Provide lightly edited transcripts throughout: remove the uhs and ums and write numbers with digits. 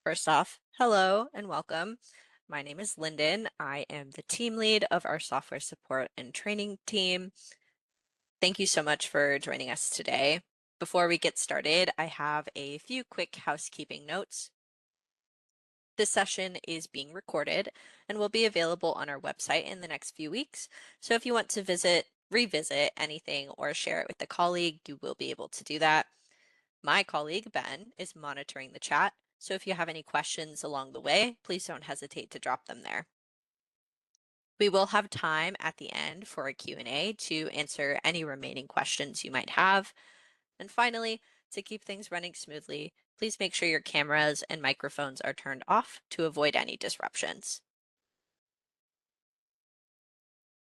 First off, hello and welcome. My name is Lyndon. I am the team lead of our software support and training team. Thank you so much for joining us today. Before we get started, I have a few quick housekeeping notes. This session is being recorded and will be available on our website in the next few weeks. So if you want to revisit anything or share it with a colleague, you will be able to do that. My colleague, Ben, is monitoring the chat, so if you have any questions along the way, please don't hesitate to drop them there. We will have time at the end for a Q&A to answer any remaining questions you might have. And finally, to keep things running smoothly, please make sure your cameras and microphones are turned off to avoid any disruptions.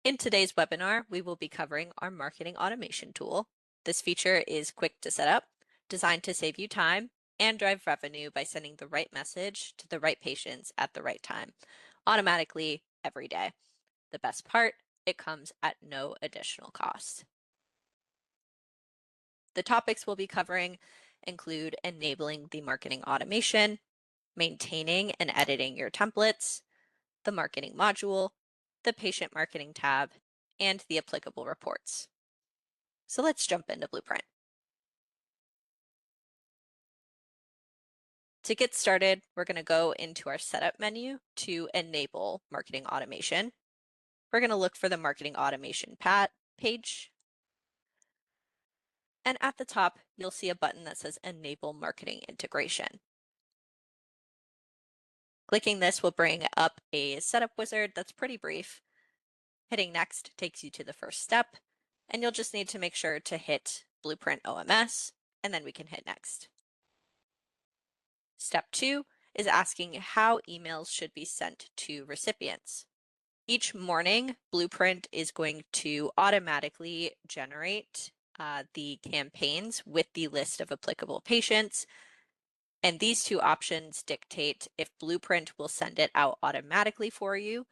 In today's webinar, we will be covering our marketing automation tool. This feature is quick to set up, designed to save you time, and drive revenue by sending the right message to the right patients at the right time, automatically every day. The best part, it comes at no additional cost. The topics we'll be covering include enabling the marketing automation, maintaining and editing your templates, the marketing module, the patient marketing tab, and the applicable reports. So let's jump into Blueprint. To get started, we're going to go into our setup menu to enable marketing automation. We're going to look for the marketing automation page. And at the top, you'll see a button that says Enable Marketing Integration. Clicking this will bring up a setup wizard that's pretty brief. Hitting Next takes you to the first step, and you'll just need to make sure to hit Blueprint OMS, and then we can hit Next. Step 2 is asking how emails should be sent to recipients. Each morning, Blueprint is going to automatically generate the campaigns with the list of applicable patients. And these two options dictate if Blueprint will send it out automatically for you,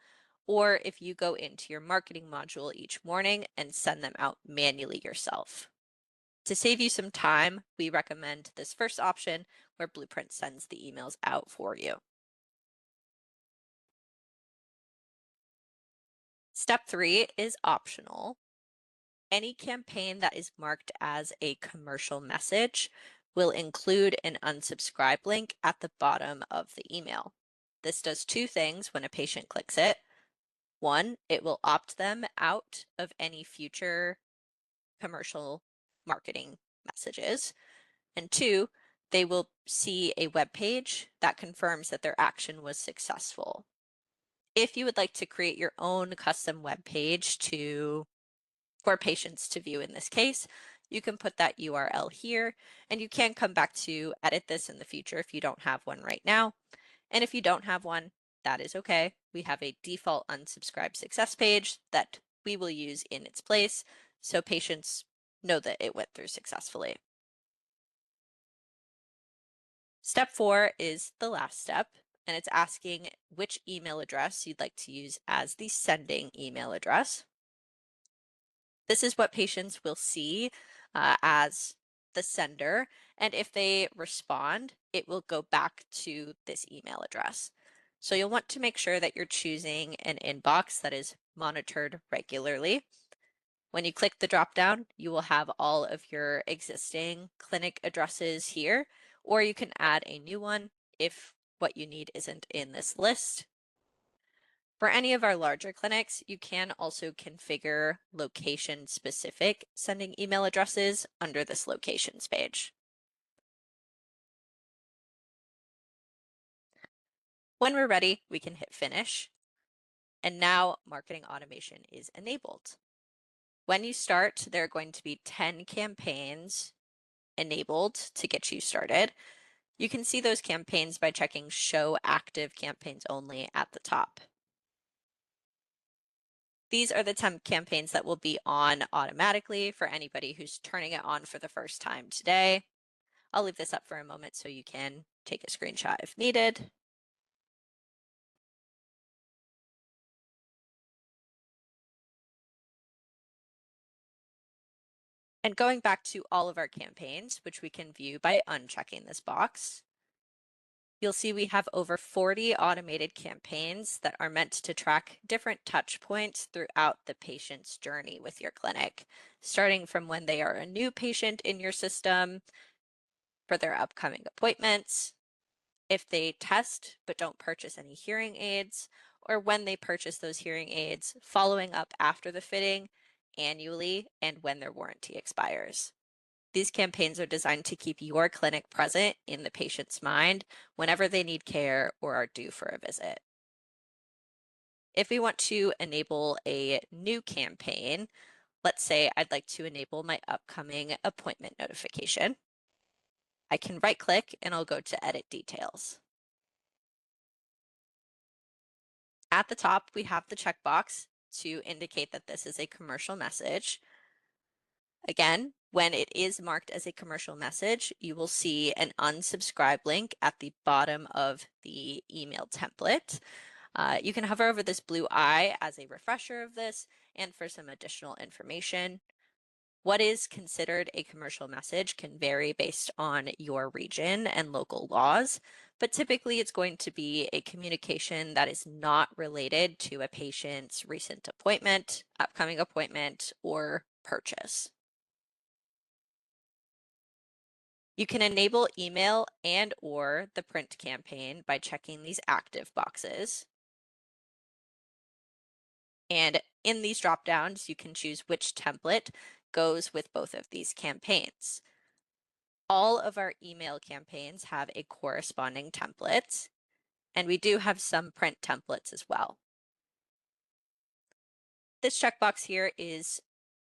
or if you go into your marketing module each morning and send them out manually yourself. To save you some time, we recommend this first option where Blueprint sends the emails out for you. Step 3 is optional. Any campaign that is marked as a commercial message will include an unsubscribe link at the bottom of the email. This does two things when a patient clicks it. One, it will opt them out of any future commercial marketing messages. And two, they will see a web page that confirms that their action was successful. If you would like to create your own custom web page for patients to view in this case, you can put that URL here, and you can come back to edit this in the future if you don't have one right now. And if you don't have one, that is okay. We have a default unsubscribe success page that we will use in its place, so patients know that it went through successfully. Step 4 is the last step, and it's asking which email address you'd like to use as the sending email address. This is what patients will see as the sender, and if they respond, it will go back to this email address. So you'll want to make sure that you're choosing an inbox that is monitored regularly. When you click the drop-down, you will have all of your existing clinic addresses here, or you can add a new one if what you need isn't in this list. For any of our larger clinics, you can also configure location-specific sending email addresses under this locations page. When we're ready, we can hit finish. And now marketing automation is enabled. When you start, there are going to be 10 campaigns enabled to get you started. You can see those campaigns by checking Show Active Campaigns Only at the top. These are the 10 campaigns that will be on automatically for anybody who's turning it on for the first time today. I'll leave this up for a moment so you can take a screenshot if needed. And going back to all of our campaigns, which we can view by unchecking this box, you'll see we have over 40 automated campaigns that are meant to track different touch points throughout the patient's journey with your clinic, starting from when they are a new patient in your system, for their upcoming appointments, if they test but don't purchase any hearing aids, or when they purchase those hearing aids, following up after the fitting, annually, and when their warranty expires. These campaigns are designed to keep your clinic present in the patient's mind whenever they need care or are due for a visit. If we want to enable a new campaign, let's say I'd like to enable my upcoming appointment notification. I can right-click and I'll go to Edit Details. At the top, we have the checkbox to indicate that this is a commercial message. Again, when it is marked as a commercial message, you will see an unsubscribe link at the bottom of the email template. You can hover over this blue eye as a refresher of this and for some additional information. What is considered a commercial message can vary based on your region and local laws, but typically it's going to be a communication that is not related to a patient's recent appointment, upcoming appointment, or purchase. You can enable email and/or the print campaign by checking these active boxes. And in these drop-downs, you can choose which template goes with both of these campaigns. All of our email campaigns have a corresponding template, and we do have some print templates as well. This checkbox here is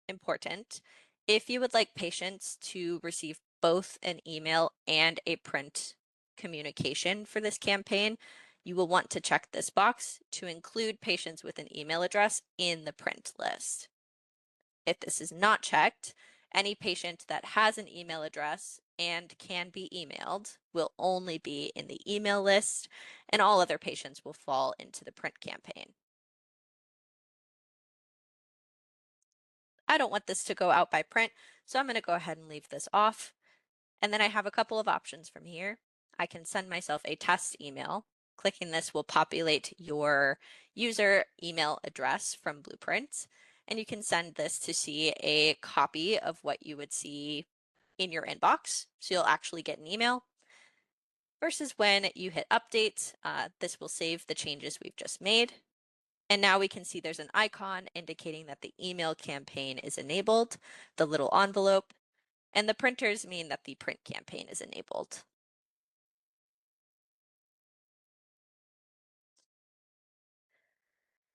important. If you would like patients to receive both an email and a print communication for this campaign, you will want to check this box to include patients with an email address in the print list. If this is not checked, any patient that has an email address and can be emailed will only be in the email list, and all other patients will fall into the print campaign. I don't want this to go out by print, so I'm going to go ahead and leave this off. And then I have a couple of options from here. I can send myself a test email. Clicking this will populate your user email address from Blueprint, and you can send this to see a copy of what you would see in your inbox. So you'll actually get an email versus when you hit update, this will save the changes we've just made. And now we can see there's an icon indicating that the email campaign is enabled, the little envelope, and the printers mean that the print campaign is enabled.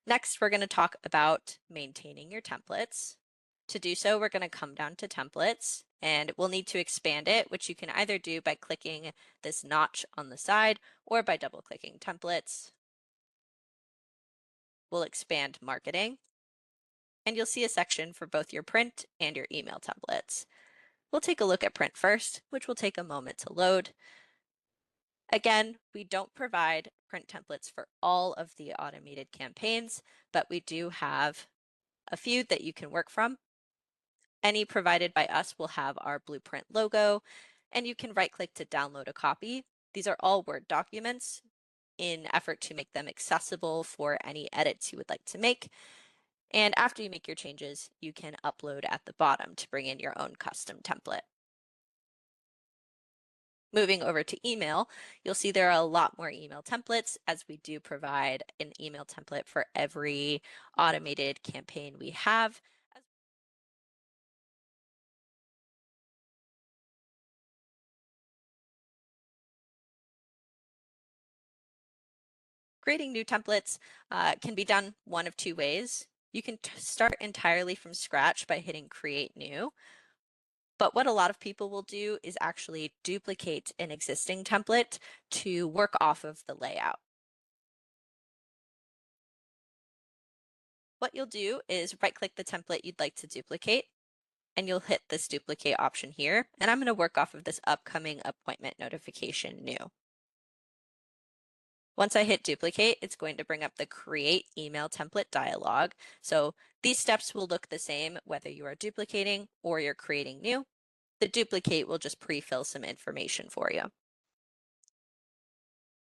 Next, we're going to talk about maintaining your templates. To do so, we're going to come down to templates, and we'll need to expand it, which you can either do by clicking this notch on the side or by double-clicking templates. We'll expand marketing, and you'll see a section for both your print and your email templates. We'll take a look at print first, which will take a moment to load. Again, we don't provide print templates for all of the automated campaigns, but we do have a few that you can work from. Any provided by us will have our Blueprint logo, and you can right-click to download a copy. These are all Word documents in effort to make them accessible for any edits you would like to make. And after you make your changes, you can upload at the bottom to bring in your own custom template. Moving over to email, you'll see there are a lot more email templates, as we do provide an email template for every automated campaign we have. Creating new templates can be done one of two ways. You can start entirely from scratch by hitting Create New. But what a lot of people will do is actually duplicate an existing template to work off of the layout. What you'll do is right-click the template you'd like to duplicate, and you'll hit this duplicate option here. And I'm going to work off of this upcoming appointment notification new. Once I hit duplicate, it's going to bring up the create email template dialog. So these steps will look the same whether you are duplicating or you're creating new. The duplicate will just pre-fill some information for you.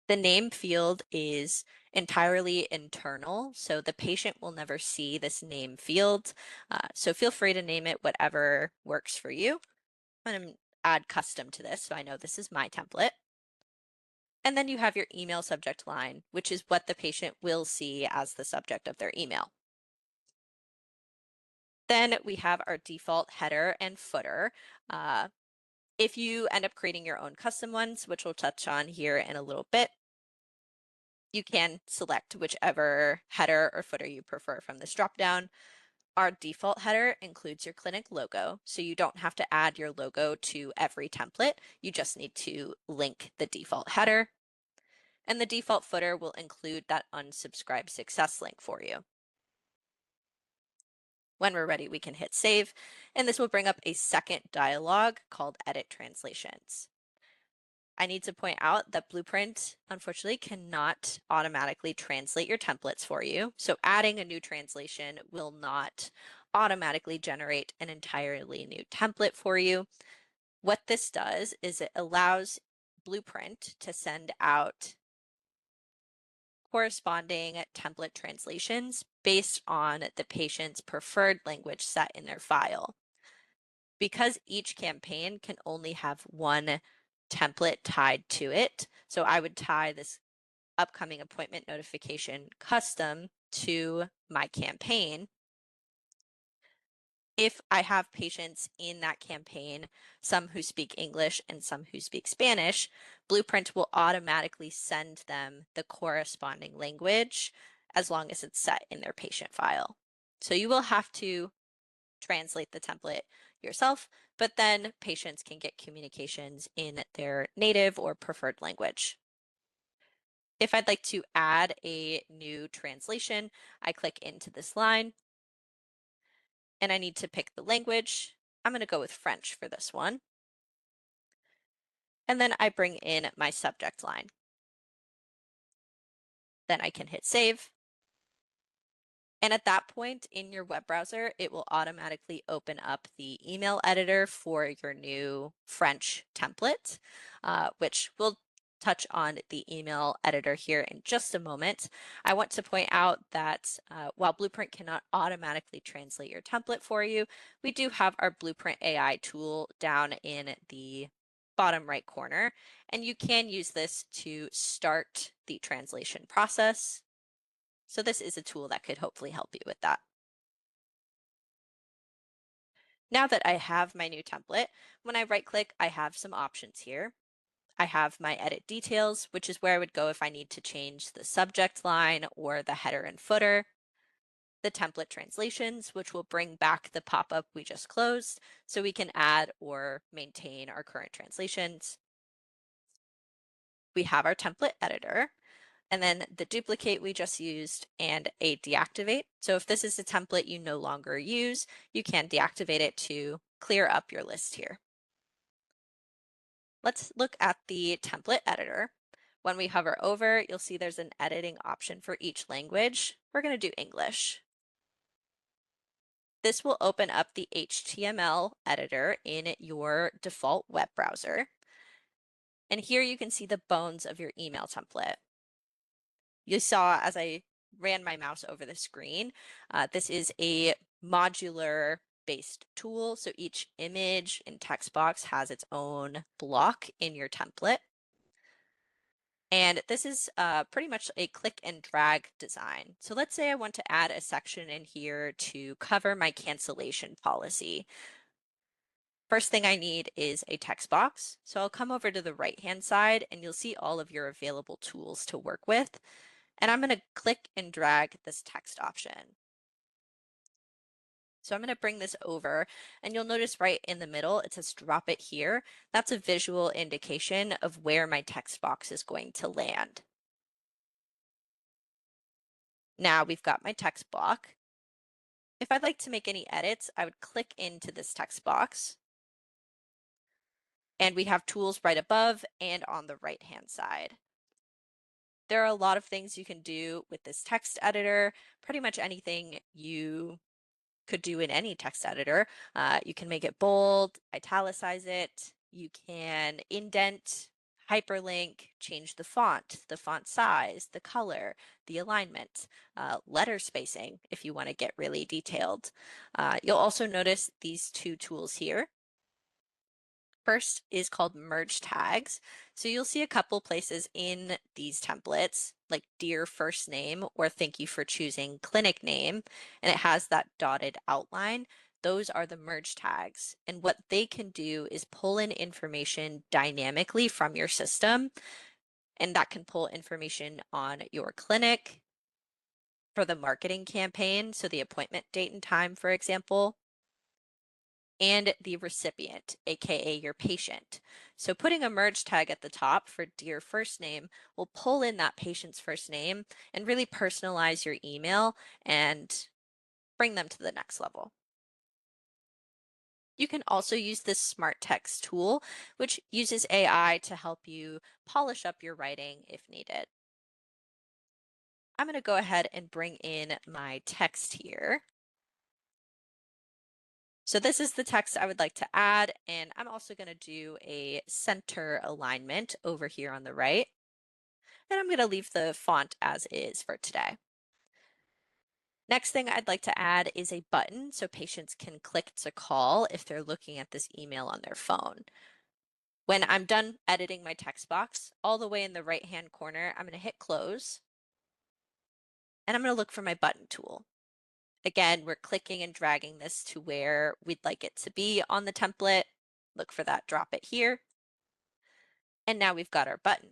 The name field is entirely internal, so the patient will never see this name field. So feel free to name it whatever works for you. I'm going to add custom to this, so I know this is my template. And then you have your email subject line, which is what the patient will see as the subject of their email. Then we have our default header and footer. If you end up creating your own custom ones, which we'll touch on here in a little bit, you can select whichever header or footer you prefer from this dropdown. Our default header includes your clinic logo, so you don't have to add your logo to every template. You just need to link the default header. And the default footer will include that unsubscribe success link for you. When we're ready, we can hit save, and this will bring up a second dialog called Edit Translations. I need to point out that Blueprint, unfortunately, cannot automatically translate your templates for you. So adding a new translation will not automatically generate an entirely new template for you. What this does is it allows Blueprint to send out corresponding template translations based on the patient's preferred language set in their file. Because each campaign can only have one template tied to it, so I would tie this upcoming appointment notification custom to my campaign. If I have patients in that campaign, some who speak English and some who speak Spanish, Blueprint will automatically send them the corresponding language as long as it's set in their patient file. So you will have to translate the template yourself, but then patients can get communications in their native or preferred language. If I'd like to add a new translation, I click into this line and I need to pick the language. I'm going to go with French for this one. And then I bring in my subject line. Then I can hit save. And at that point in your web browser, it will automatically open up the email editor for your new French template, which we'll touch on the email editor here in just a moment. I want to point out that while Blueprint cannot automatically translate your template for you, we do have our Blueprint AI tool down in the bottom right corner, and you can use this to start the translation process. So this is a tool that could hopefully help you with that. Now that I have my new template, when I right click, I have some options here. I have my edit details, which is where I would go if I need to change the subject line or the header and footer. The template translations, which will bring back the pop-up we just closed, so we can add or maintain our current translations. We have our template editor, and then the duplicate we just used and a deactivate. So if this is a template you no longer use, you can deactivate it to clear up your list here. Let's look at the template editor. When we hover over, you'll see there's an editing option for each language. We're going to do English. This will open up the HTML editor in your default web browser. And here you can see the bones of your email template. You saw as I ran my mouse over the screen, this is a modular based tool. So each image and text box has its own block in your template. And this is pretty much a click and drag design. So let's say I want to add a section in here to cover my cancellation policy. First thing I need is a text box. So I'll come over to the right-hand side and you'll see all of your available tools to work with. And I'm going to click and drag this text option. So I'm going to bring this over and you'll notice right in the middle, it says drop it here. That's a visual indication of where my text box is going to land. Now we've got my text block. If I'd like to make any edits, I would click into this text box. And we have tools right above and on the right-hand side. There are a lot of things you can do with this text editor, pretty much anything you could do in any text editor. You can make it bold, italicize it, you can indent, hyperlink, change the font size, the color, the alignment, letter spacing if you want to get really detailed. You'll also notice these two tools here. First is called merge tags. So you'll see a couple places in these templates, like dear first name or thank you for choosing clinic name, and it has that dotted outline. Those are the merge tags. And what they can do is pull in information dynamically from your system, and that can pull information on your clinic for the marketing campaign, so the appointment date and time, for example, and the recipient, aka your patient. So putting a merge tag at the top for dear first name will pull in that patient's first name and really personalize your email and bring them to the next level. You can also use this smart text tool, which uses AI to help you polish up your writing if needed. I'm going to go ahead and bring in my text here. So this is the text I would like to add, and I'm also going to do a center alignment over here on the right. And I'm going to leave the font as is for today. Next thing I'd like to add is a button so patients can click to call if they're looking at this email on their phone. When I'm done editing my text box, all the way in the right-hand corner, I'm going to hit close, and I'm going to look for my button tool. Again, we're clicking and dragging this to where we'd like it to be on the template. Look for that, drop it here. And now we've got our button.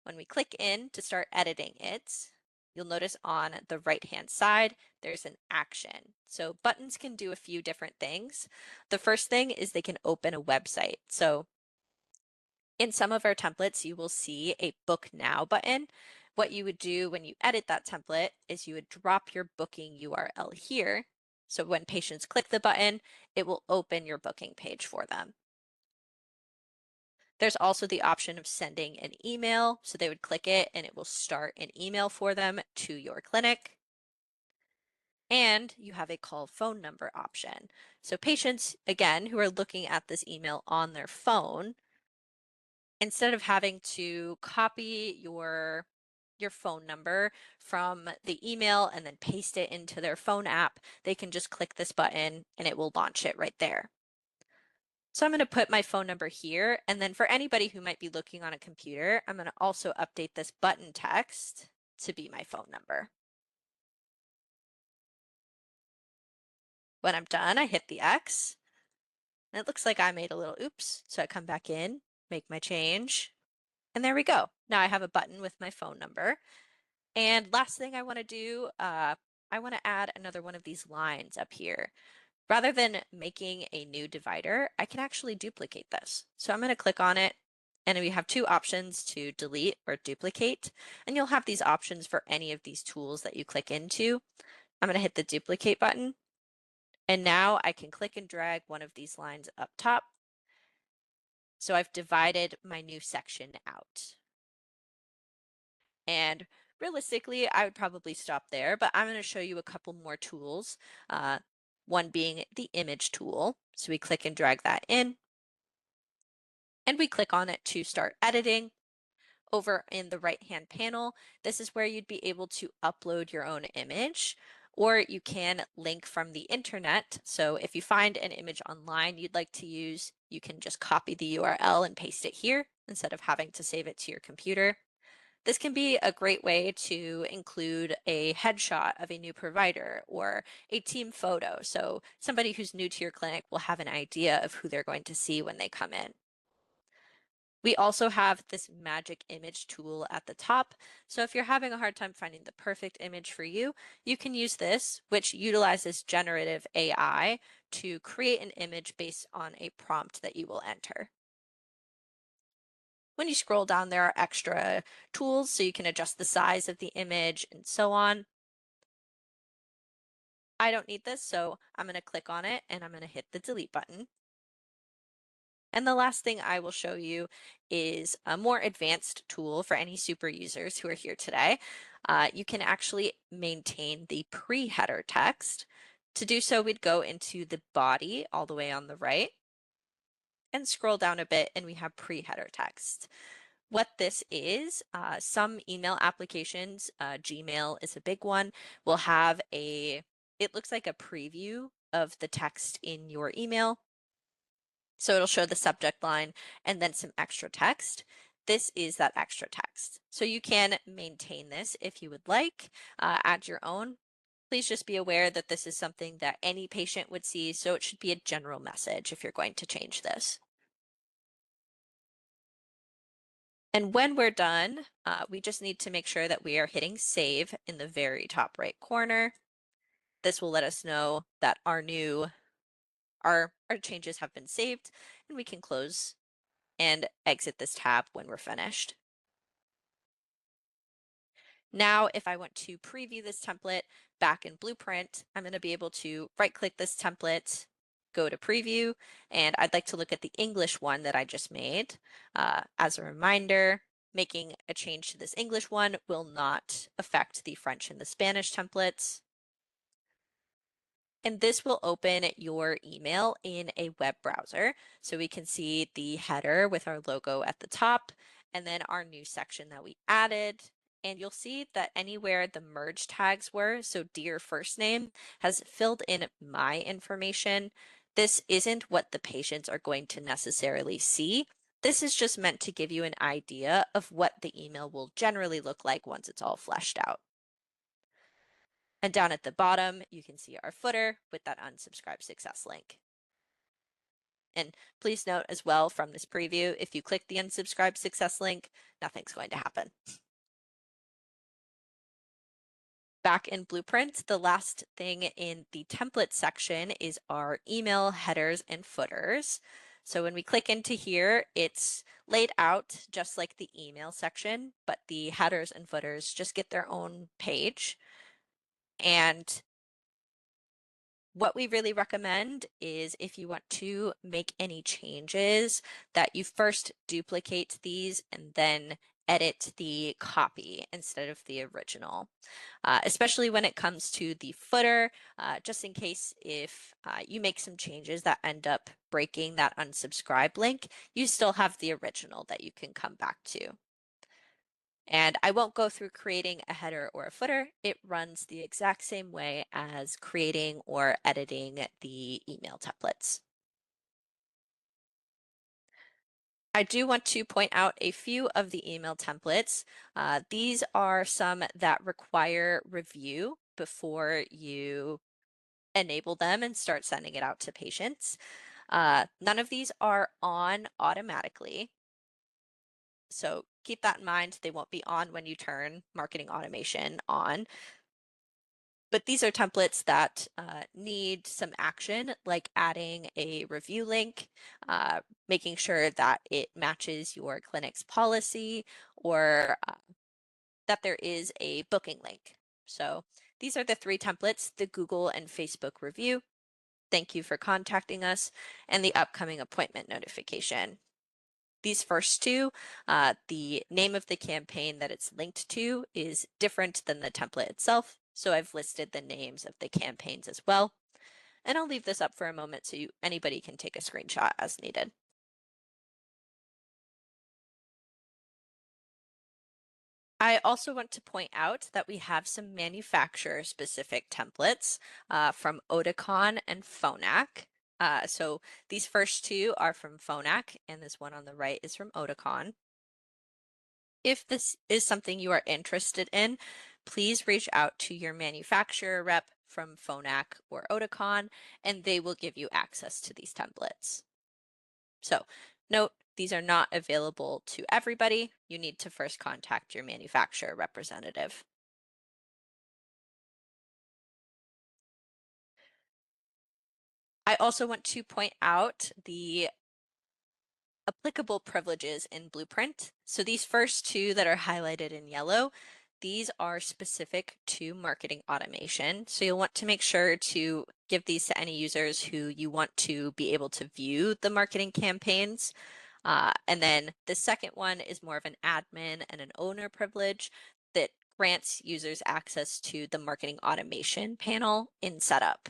When we click in to start editing it, you'll notice on the right-hand side, there's an action. So buttons can do a few different things. The first thing is they can open a website. So in some of our templates, you will see a book now button. What you would do when you edit that template is you would drop your booking URL here. So when patients click the button, it will open your booking page for them. There's also the option of sending an email. So they would click it and it will start an email for them to your clinic. And you have a call phone number option. So patients, again, who are looking at this email on their phone, instead of having to copy your phone number from the email and then paste it into their phone app, they can just click this button and it will launch it right there. So I'm going to put my phone number here, and then for anybody who might be looking on a computer, I'm going to also update this button text to be my phone number. When I'm done, I hit the X, and it looks like I made a little oops, so I come back in, make my change, and there we go. Now I have a button with my phone number. And last thing I want to do, I want to add another one of these lines up here. Rather than making a new divider, I can actually duplicate this. So I'm going to click on it, and we have two options to delete or duplicate. And you'll have these options for any of these tools that you click into. I'm going to hit the duplicate button. And now I can click and drag one of these lines up top. So I've divided my new section out. And realistically, I would probably stop there, but I'm going to show you a couple more tools. One being the image tool. So we click and drag that in, and we click on it to start editing. Over in the right-hand panel, this is where you'd be able to upload your own image, or you can link from the internet. So if you find an image online you'd like to use, you can just copy the URL and paste it here instead of having to save it to your computer. This can be a great way to include a headshot of a new provider or a team photo. So somebody who's new to your clinic will have an idea of who they're going to see when they come in. We also have this magic image tool at the top. So if you're having a hard time finding the perfect image for you, you can use this, which utilizes generative AI to create an image based on a prompt that you will enter. When you scroll down, there are extra tools so you can adjust the size of the image and so on. I don't need this, so I'm going to click on it and I'm going to hit the delete button. And the last thing I will show you is a more advanced tool for any super users who are here today. You can actually maintain the pre-header text. To do so, we'd go into the body all the way on the right and scroll down a bit, and we have pre-header text. What this is, some email applications, Gmail is a big one, will have it looks like a preview of the text in your email. So it'll show the subject line and then some extra text. This is that extra text. So you can maintain this if you would like, add your own. Please just be aware that this is something that any patient would see, so it should be a general message if you're going to change this. And when we're done, we just need to make sure that we are hitting save in the very top right corner. This will let us know that our changes have been saved, and we can close and exit this tab when we're finished. Now, if I want to preview this template back in Blueprint, I'm going to be able to right-click this template, go to preview, and I'd like to look at the English one that I just made. As a reminder, making a change to this English one will not affect the French and the Spanish templates. And this will open your email in a web browser. So we can see the header with our logo at the top, and then our new section that we added. And you'll see that anywhere the merge tags were, so dear first name, has filled in my information. This isn't what the patients are going to necessarily see. This is just meant to give you an idea of what the email will generally look like once it's all fleshed out. And down at the bottom, you can see our footer with that unsubscribe success link. And please note as well from this preview, if you click the unsubscribe success link, nothing's going to happen. Back in Blueprint, the last thing in the template section is our email headers and footers. So when we click into here, it's laid out just like the email section, but the headers and footers just get their own page. And what we really recommend is if you want to make any changes that you first duplicate these and then edit the copy instead of the original, especially when it comes to the footer, just in case if you make some changes that end up breaking that unsubscribe link, you still have the original that you can come back to. And I won't go through creating a header or a footer. It runs the exact same way as creating or editing the email templates. I do want to point out a few of the email templates. These are some that require review before you enable them and start sending it out to patients. None of these are on automatically. So keep that in mind. They won't be on when you turn marketing automation on. But these are templates that need some action, like adding a review link, making sure that it matches your clinic's policy, or that there is a booking link. So these are the three templates: the Google and Facebook review, thank you for contacting us, and the upcoming appointment notification. These first two, the name of the campaign that it's linked to is different than the template itself, so I've listed the names of the campaigns as well. And I'll leave this up for a moment so anybody can take a screenshot as needed. I also want to point out that we have some manufacturer-specific templates from Oticon and Phonak. So these first two are from Phonak, and this one on the right is from Oticon. If this is something you are interested in, please reach out to your manufacturer rep from Phonak or Oticon, and they will give you access to these templates. So note, these are not available to everybody. You need to first contact your manufacturer representative. I also want to point out the applicable privileges in Blueprint. So these first two that are highlighted in yellow, these are specific to marketing automation. So you'll want to make sure to give these to any users who you want to be able to view the marketing campaigns. And then the second one is more of an admin and an owner privilege that grants users access to the marketing automation panel in setup.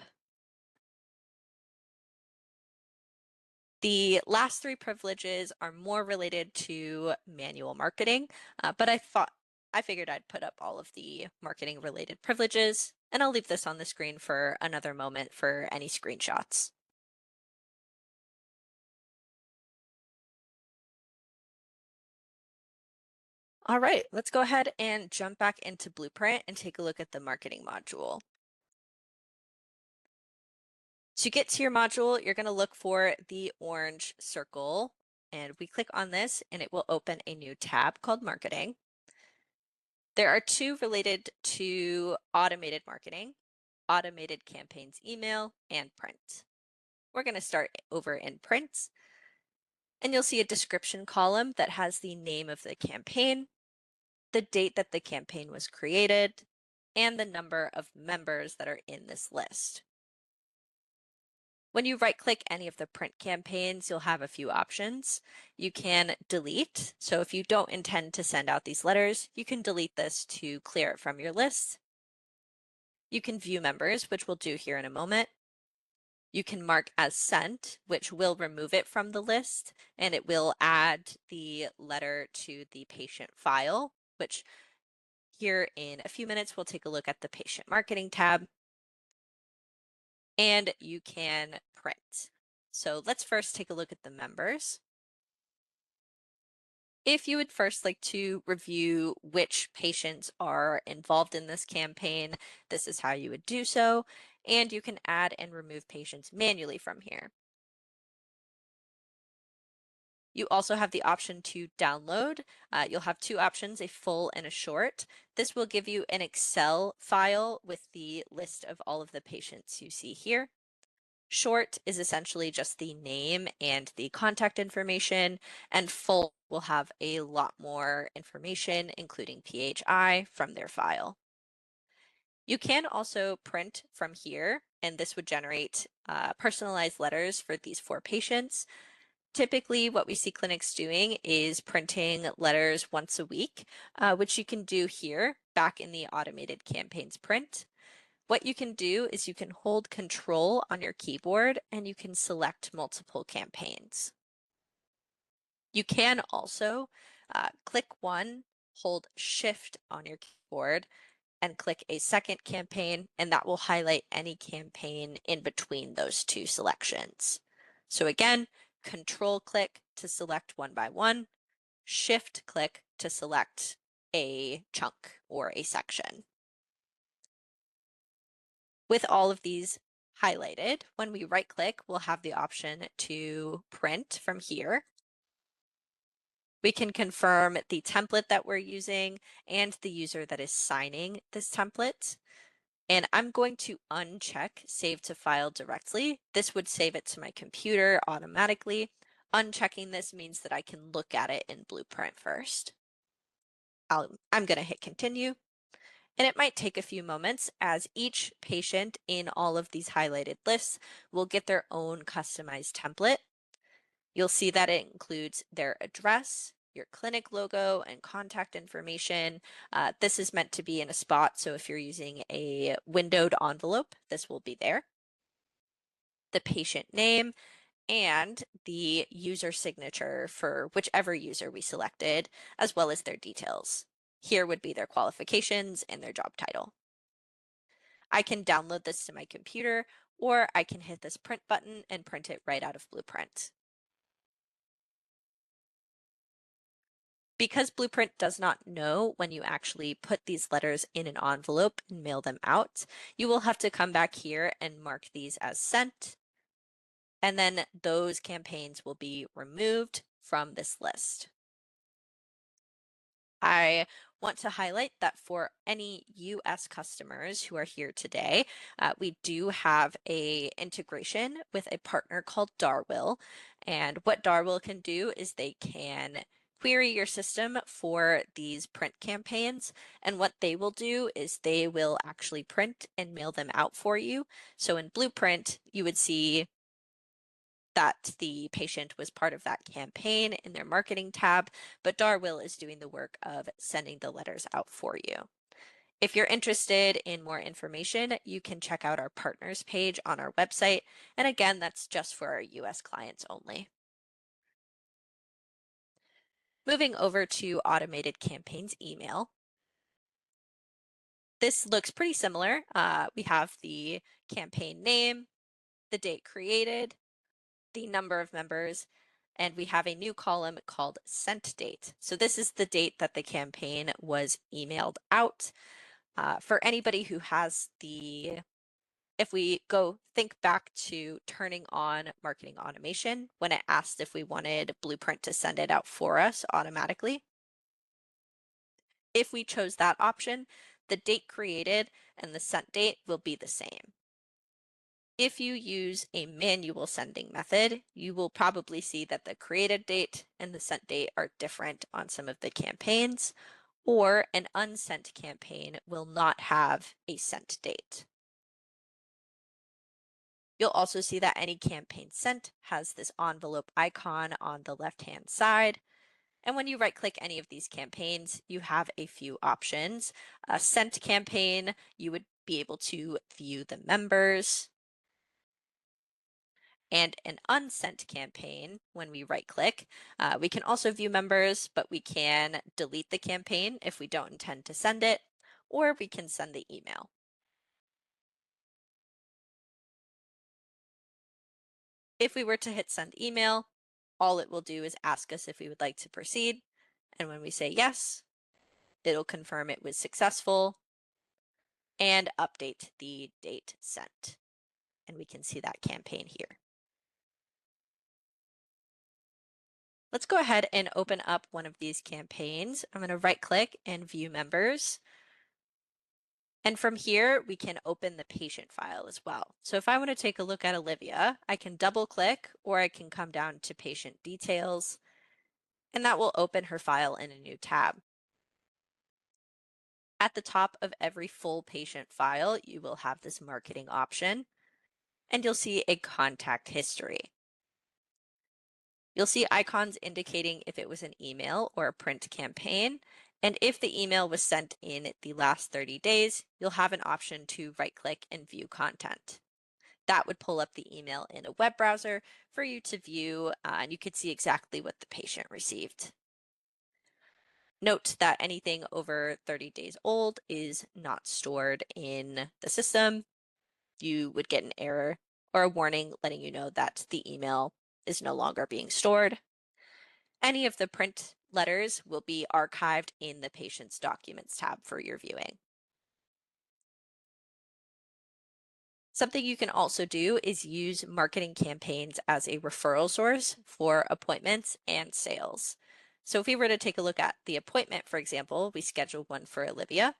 The last three privileges are more related to manual marketing, but I figured I'd put up all of the marketing related privileges, and I'll leave this on the screen for another moment for any screenshots. All right, let's go ahead and jump back into Blueprint and take a look at the marketing module. To get to your module, you're going to look for the orange circle, and we click on this and it will open a new tab called Marketing. There are two related to automated marketing: automated campaigns email and print. We're going to start over in print, and you'll see a description column that has the name of the campaign, the date that the campaign was created, and the number of members that are in this list. When you right-click any of the print campaigns, you'll have a few options. You can delete. So if you don't intend to send out these letters, you can delete this to clear it from your list. You can view members, which we'll do here in a moment. You can mark as sent, which will remove it from the list, and it will add the letter to the patient file, which here in a few minutes, we'll take a look at the patient marketing tab. And you can print. So let's first take a look at the members. If you would first like to review which patients are involved in this campaign, this is how you would do so, and you can add and remove patients manually from here. You also have the option to download. You'll have two options, a full and a short. This will give you an Excel file with the list of all of the patients you see here. Short is essentially just the name and the contact information, and full will have a lot more information, including PHI, from their file. You can also print from here, and this would generate personalized letters for these 4 patients. Typically, what we see clinics doing is printing letters once a week, which you can do here back in the automated campaigns print. What you can do is you can hold Control on your keyboard and you can select multiple campaigns. You can also click one, hold Shift on your keyboard, and click a second campaign, and that will highlight any campaign in between those two selections. So again, Control click to select one by one, Shift click to select a chunk or a section. With all of these highlighted, when we right click, we'll have the option to print from here. We can confirm the template that we're using and the user that is signing this template. And I'm going to uncheck Save to File directly. This would save it to my computer automatically. Unchecking this means that I can look at it in Blueprint first. I'm going to hit Continue. And it might take a few moments as each patient in all of these highlighted lists will get their own customized template. You'll see that it includes their address, your clinic logo, and contact information. This is meant to be in a spot, so if you're using a windowed envelope, this will be there. The patient name and the user signature for whichever user we selected, as well as their details. Here would be their qualifications and their job title. I can download this to my computer, or I can hit this print button and print it right out of Blueprint. Because Blueprint does not know when you actually put these letters in an envelope and mail them out, you will have to come back here and mark these as sent, and then those campaigns will be removed from this list. I want to highlight that for any US customers who are here today, we do have a integration with a partner called Darwill. And what Darwill can do is they can query your system for these print campaigns. And what they will do is they will actually print and mail them out for you. So in Blueprint, you would see that the patient was part of that campaign in their marketing tab, but Darwill is doing the work of sending the letters out for you. If you're interested in more information, you can check out our partners page on our website. And again, that's just for our US clients only. Moving over to automated campaigns email. This looks pretty similar. We have the campaign name, the date created, the number of members, and we have a new column called sent date. So this is the date that the campaign was emailed out. For anybody who has if we go think back to turning on marketing automation, when it asked if we wanted Blueprint to send it out for us automatically, if we chose that option, the date created and the sent date will be the same. If you use a manual sending method, you will probably see that the created date and the sent date are different on some of the campaigns, or an unsent campaign will not have a sent date. You'll also see that any campaign sent has this envelope icon on the left-hand side. And when you right-click any of these campaigns, you have a few options. A sent campaign, you would be able to view the members. And an unsent campaign, when we right-click, we can also view members, but we can delete the campaign if we don't intend to send it, or we can send the email. If we were to hit send email, all it will do is ask us if we would like to proceed. And when we say yes, it'll confirm it was successful and update the date sent. And we can see that campaign here. Let's go ahead and open up one of these campaigns. I'm going to right click and view members. And from here, we can open the patient file as well. So if I want to take a look at Olivia, I can double click or I can come down to patient details, and that will open her file in a new tab. At the top of every full patient file, you will have this marketing option, and you'll see a contact history. You'll see icons indicating if it was an email or a print campaign, and if the email was sent in the last 30 days, you'll have an option to right-click and view content. That would pull up the email in a web browser for you to view, and you could see exactly what the patient received. Note that anything over 30 days old is not stored in the system. You would get an error or a warning letting you know that the email is no longer being stored. Any of the print letters will be archived in the patient's documents tab for your viewing. Something you can also do is use marketing campaigns as a referral source for appointments and sales. So if we were to take a look at the appointment, for example, we scheduled one for Olivia.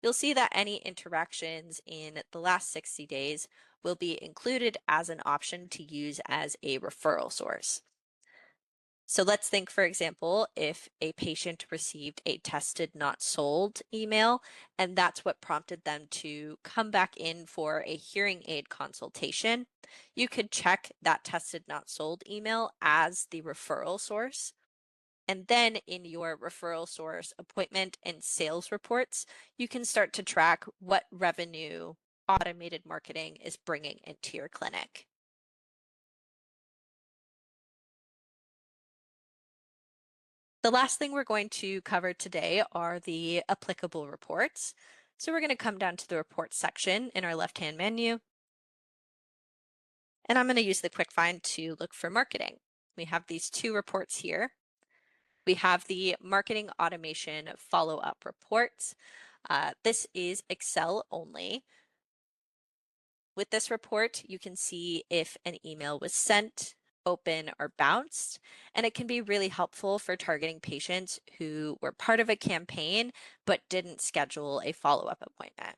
You'll see that any interactions in the last 60 days will be included as an option to use as a referral source. So let's think, for example, if a patient received a tested not sold email, and that's what prompted them to come back in for a hearing aid consultation, you could check that tested not sold email as the referral source. And then in your referral source appointment and sales reports, you can start to track what revenue automated marketing is bringing into your clinic. The last thing we're going to cover today are the applicable reports. So we're going to come down to the reports section in our left-hand menu. And I'm going to use the quick find to look for marketing. We have these two reports here. We have the marketing automation follow-up reports. This is Excel only. With this report, you can see if an email was sent, open, or bounced, and it can be really helpful for targeting patients who were part of a campaign but didn't schedule a follow-up appointment.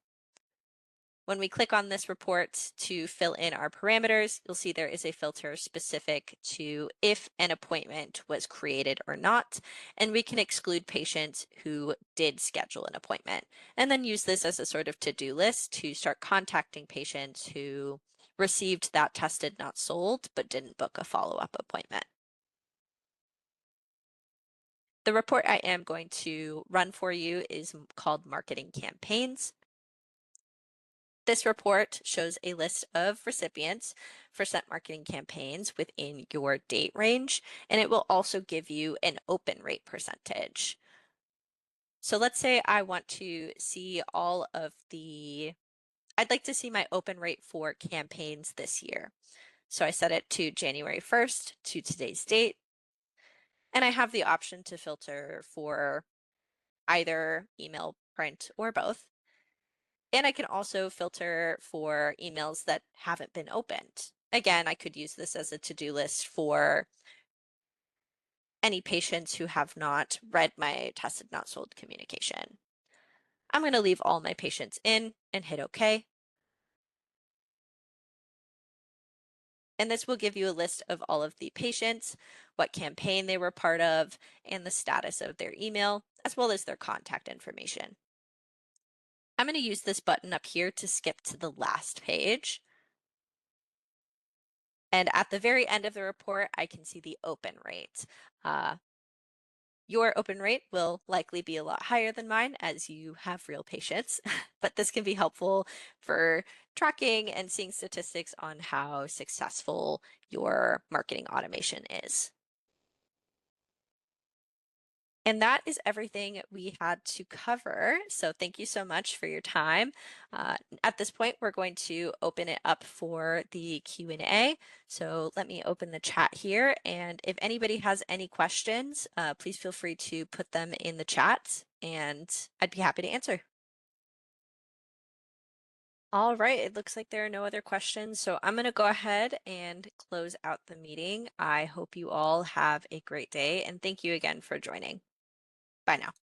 When we click on this report to fill in our parameters, you'll see there is a filter specific to if an appointment was created or not, and we can exclude patients who did schedule an appointment, and then use this as a sort of to-do list to start contacting patients who received that tested not sold but didn't book a follow-up appointment. The report I am going to run for you is called Marketing Campaigns. This report shows a list of recipients for scent marketing campaigns within your date range, and it will also give you an open rate percentage. So let's say I want to see I'd like to see my open rate for campaigns this year. So I set it to January 1st to today's date, and I have the option to filter for either email, print, or both. And I can also filter for emails that haven't been opened. Again, I could use this as a to-do list for any patients who have not read my tested not sold communication. I'm going to leave all my patients in and hit OK. And this will give you a list of all of the patients, what campaign they were part of, and the status of their email, as well as their contact information. I'm going to use this button up here to skip to the last page. And at the very end of the report, I can see the open rate. Your open rate will likely be a lot higher than mine as you have real patients, but this can be helpful for tracking and seeing statistics on how successful your marketing automation is. And that is everything we had to cover. So thank you so much for your time. At this point, we're going to open it up for the Q&A. So let me open the chat here. And if anybody has any questions, please feel free to put them in the chat and I'd be happy to answer. All right, it looks like there are no other questions. So I'm going to go ahead and close out the meeting. I hope you all have a great day and thank you again for joining. Bye now.